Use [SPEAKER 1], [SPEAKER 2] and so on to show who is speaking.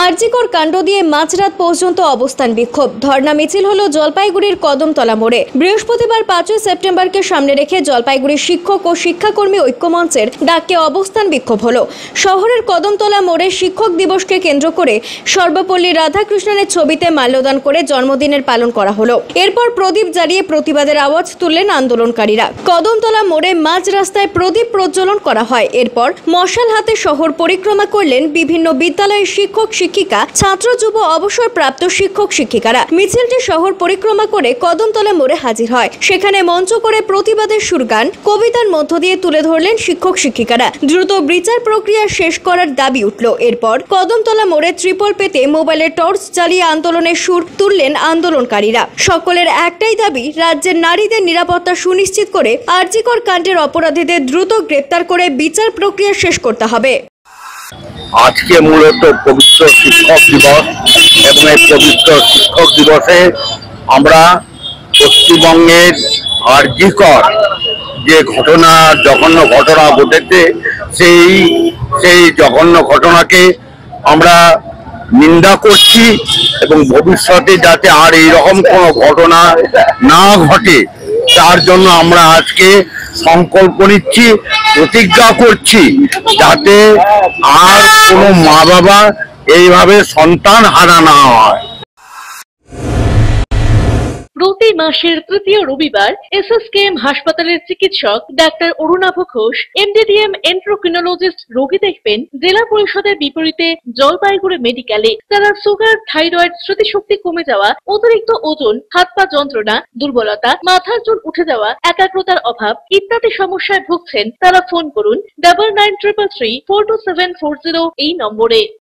[SPEAKER 1] আরজিকর কাণ্ড দিয়ে মাঝরাত পর্যন্ত অবস্থান বিক্ষোভ ধর্ণা মিছিল হলো জলপাইগুড়ির কদমতলা মোড়ে। বৃহস্পতিবার 5 সেপ্টেম্বরকে সামনে রেখে জলপাইগুড়ির শিক্ষক ও শিক্ষাকর্মী ঐক্যমঞ্চের ডাকে অবস্থান বিক্ষোভ হলো। শহরের কদমতলা মোড়ে শিক্ষক দিবসকে কেন্দ্র করে সর্বপল্লী রাধাকৃষ্ণনের ছবিতে মাল্যদান করে জন্মদিনের পালন করা হলো। এরপর প্রদীপ জ্বালিয়ে প্রতিবাদের আওয়াজ তুললেন আন্দোলনকারীরা। কদমতলা মোড়ে মাঝ রাস্তায় প্রদীপ প্রজ্বলন করা হয়। এরপর মশাল হাতে শহর পরিক্রমা করলেন বিভিন্ন বিদ্যালয়ের শিক্ষক শিক্ষিকা, ছাত্র যুব অবসরপ্রাপ্ত শিক্ষক শিক্ষিকারা। মিছিলটি শহর পরিক্রমা করে কদমতলা মোড়ে হাজির হয়। সেখানে মঞ্চ করে প্রতিবাদের সুরগান, কবিতার মধ্য দিয়ে তুলে ধরলেন শিক্ষক শিক্ষিকারা। দ্রুত বিচার প্রক্রিয়া শেষ করার দাবি উঠল। এরপর কদমতলা মোড়ে ত্রিপল পেতে মোবাইলের টর্চ জ্বালিয়ে আন্দোলনের সুর তুললেন আন্দোলনকারীরা। সকলের একটাই দাবি, রাজ্যের নারীদের নিরাপত্তা সুনিশ্চিত করে আরজিকর কাণ্ডের অপরাধীদের দ্রুত গ্রেপ্তার করে বিচার প্রক্রিয়া শেষ করতে হবে।
[SPEAKER 2] আজকে মূলত পবিত্র শিক্ষক দিবস এবং এই পবিত্র শিক্ষক দিবসে আমরা পশ্চিমবঙ্গের আরজিকর যে ঘটনা, জঘন্য ঘটনা ঘটেছে, সেই জঘন্য ঘটনাকে আমরা নিন্দা করছি এবং ভবিষ্যতে যাতে আর এইরকম কোনো ঘটনা না ঘটে তার জন্য আমরা আজকে সংকল্প নিচ্ছি, প্রতিজ্ঞা করছি যাতে আর কোনো মা বাবা এইভাবে সন্তান হারা না হয়।
[SPEAKER 3] প্রতি মাসের তৃতীয় রবিবার এসএসকেএম হাসপাতালের চিকিৎসক ডাক্তার অরুণাভ ঘোষ এমডিডিএম এন্ড্রোক্রিনোলজিস্ট রোগী দেখবেন জেলা পরিষদের বিপরীতে জলপাইগুড়ি মেডিকেলে। যারা সুগার, থাইরয়েড, স্মৃতিশক্তি কমে যাওয়া, অতিরিক্ত ওজন, হাত পা যন্ত্রণা, দুর্বলতা, মাথার চুল উঠে যাওয়া, একাগ্রতার অভাব ইত্যাদি সমস্যায় ভুগছেন, তারা ফোন করুন 9933342740 এই নম্বরে।